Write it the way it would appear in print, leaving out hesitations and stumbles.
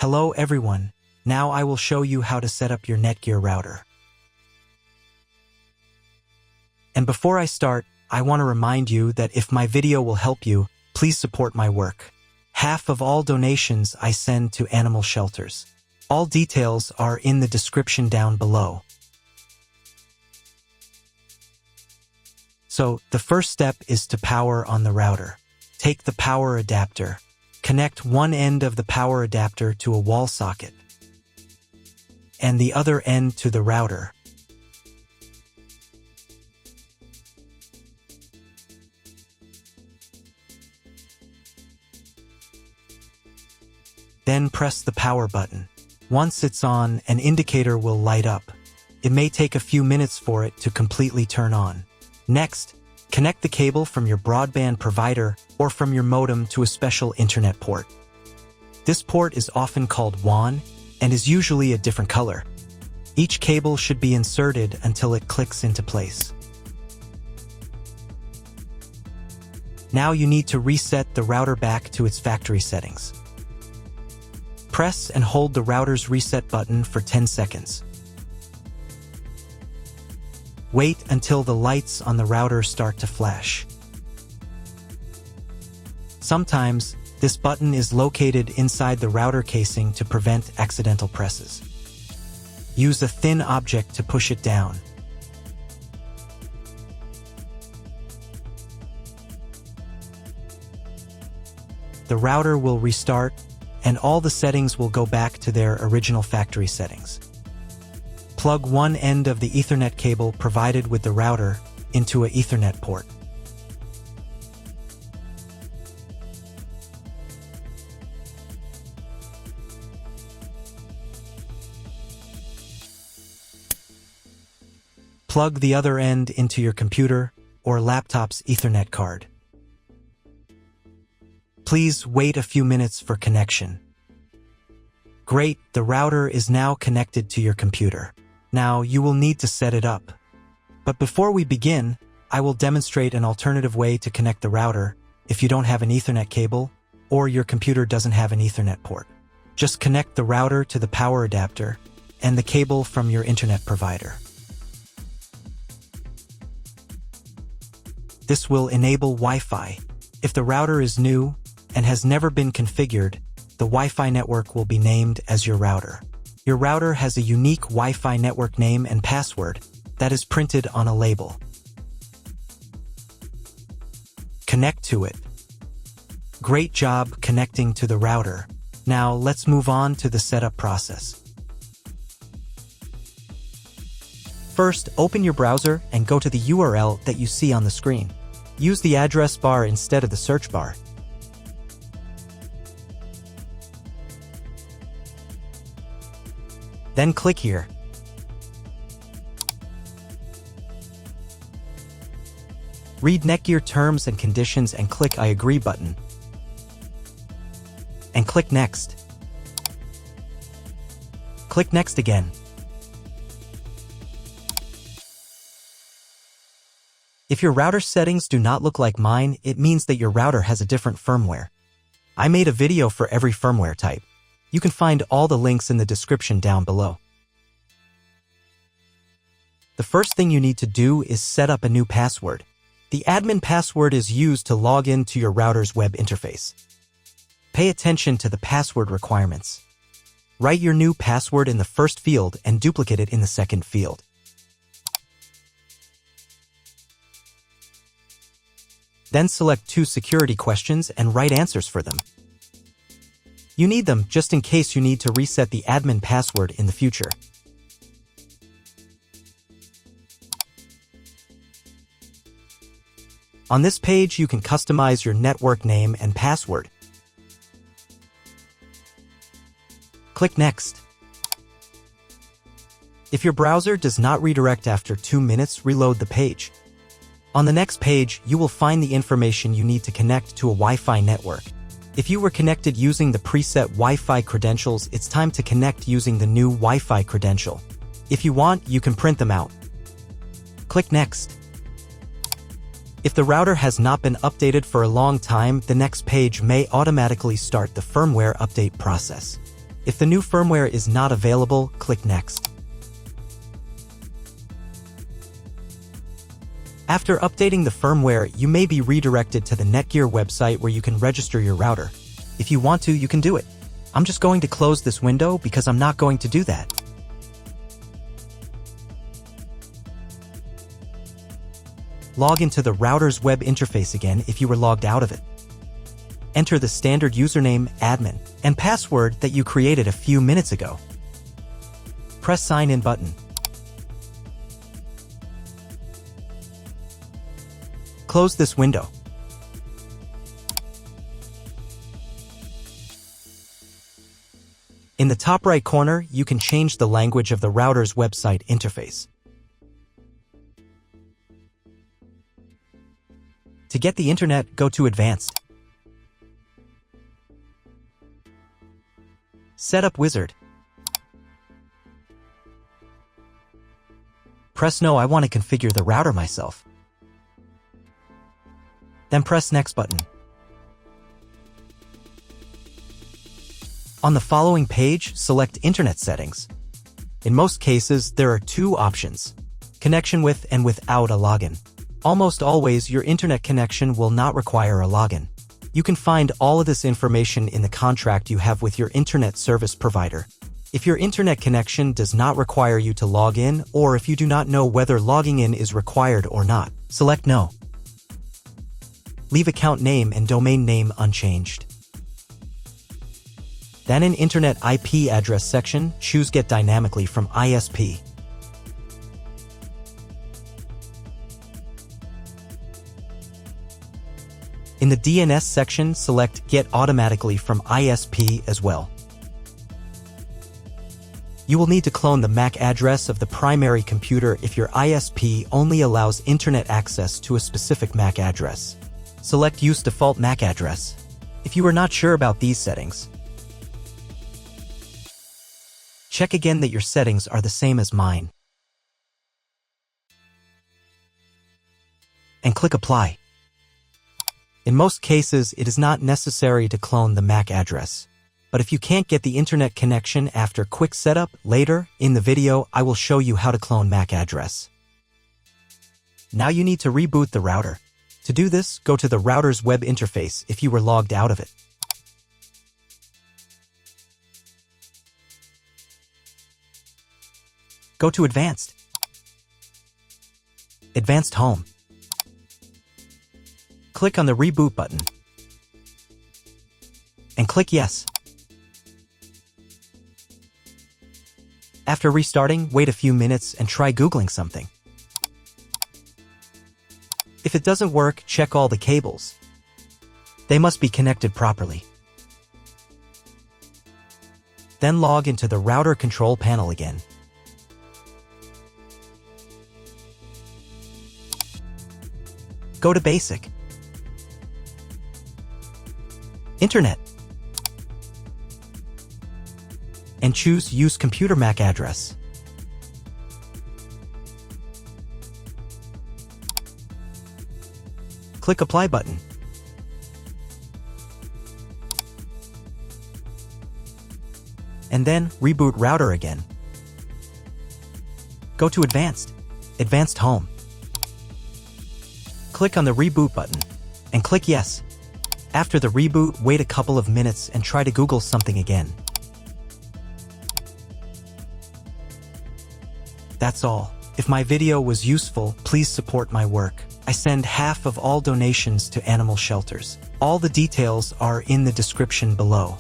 Hello everyone, now I will show you how to set up your NETGEAR router. And before I start, I want to remind you that if my video will help you, please support my work. Half of all donations I send to animal shelters. All details are in the description down below. So, the first step is to power on the router. Take the power adapter. Connect one end of the power adapter to a wall socket and the other end to the router. Then press the power button. Once it's on, an indicator will light up. It may take a few minutes for it to completely turn on. Next, connect the cable from your broadband provider or from your modem to a special internet port. This port is often called WAN and is usually a different color. Each cable should be inserted until it clicks into place. Now you need to reset the router back to its factory settings. Press and hold the router's reset button for 10 seconds. Wait until the lights on the router start to flash. Sometimes, this button is located inside the router casing to prevent accidental presses. Use a thin object to push it down. The router will restart, and all the settings will go back to their original factory settings. Plug one end of the Ethernet cable provided with the router into an Ethernet port. Plug the other end into your computer or laptop's Ethernet card. Please wait a few minutes for connection. Great, the router is now connected to your computer. Now you will need to set it up. But before we begin, I will demonstrate an alternative way to connect the router if you don't have an Ethernet cable or your computer doesn't have an Ethernet port. Just connect the router to the power adapter and the cable from your internet provider. This will enable Wi-Fi. If the router is new and has never been configured, the Wi-Fi network will be named as your router. Your router has a unique Wi-Fi network name and password that is printed on a label. Connect to it. Great job connecting to the router. Now let's move on to the setup process. First, open your browser and go to the URL that you see on the screen. Use the address bar instead of the search bar. Then click here. Read NETGEAR terms and conditions and click I agree button. And click Next. Click Next again. If your router settings do not look like mine, it means that your router has a different firmware. I made a video for every firmware type. You can find all the links in the description down below. The first thing you need to do is set up a new password. The admin password is used to log in to your router's web interface. Pay attention to the password requirements. Write your new password in the first field and duplicate it in the second field. Then select 2 security questions and write answers for them. You need them just in case you need to reset the admin password in the future. On this page, you can customize your network name and password. Click Next. If your browser does not redirect after 2 minutes, reload the page. On the next page, you will find the information you need to connect to a Wi-Fi network. If you were connected using the preset Wi-Fi credentials, it's time to connect using the new Wi-Fi credential. If you want, you can print them out. Click Next. If the router has not been updated for a long time, the next page may automatically start the firmware update process. If the new firmware is not available, click Next. After updating the firmware, you may be redirected to the NETGEAR website where you can register your router. If you want to, you can do it. I'm just going to close this window because I'm not going to do that. Log into the router's web interface again if you were logged out of it. Enter the standard username, admin, and password that you created a few minutes ago. Press Sign In button. Close this window. In the top right corner, you can change the language of the router's website interface. To get the internet, go to Advanced. Setup Wizard. Press No, I want to configure the router myself. Then press Next button. On the following page, select Internet Settings. In most cases, there are two options: connection with and without a login. Almost always, your internet connection will not require a login. You can find all of this information in the contract you have with your internet service provider. If your internet connection does not require you to log in, or if you do not know whether logging in is required or not, select No. Leave account name and domain name unchanged. Then in Internet IP address section, choose Get Dynamically from ISP. In the DNS section, select Get Automatically from ISP as well. You will need to clone the MAC address of the primary computer if your ISP only allows internet access to a specific MAC address. Select Use Default MAC Address. If you are not sure about these settings, check again that your settings are the same as mine. And click Apply. In most cases, it is not necessary to clone the MAC address. But if you can't get the internet connection after quick setup, later, in the video, I will show you how to clone MAC address. Now you need to reboot the router. To do this, go to the router's web interface if you were logged out of it. Go to Advanced. Advanced Home. Click on the Reboot button. And click Yes. After restarting, wait a few minutes and try Googling something. If it doesn't work, check all the cables. They must be connected properly. Then log into the router control panel again. Go to Basic. Internet. And choose Use Computer MAC Address. Click Apply button. And then reboot router again. Go to Advanced. Advanced Home. Click on the Reboot button and click Yes. After the reboot, wait a couple of minutes and try to Google something again. That's all. If my video was useful, please support my work. I send half of all donations to animal shelters. All the details are in the description below.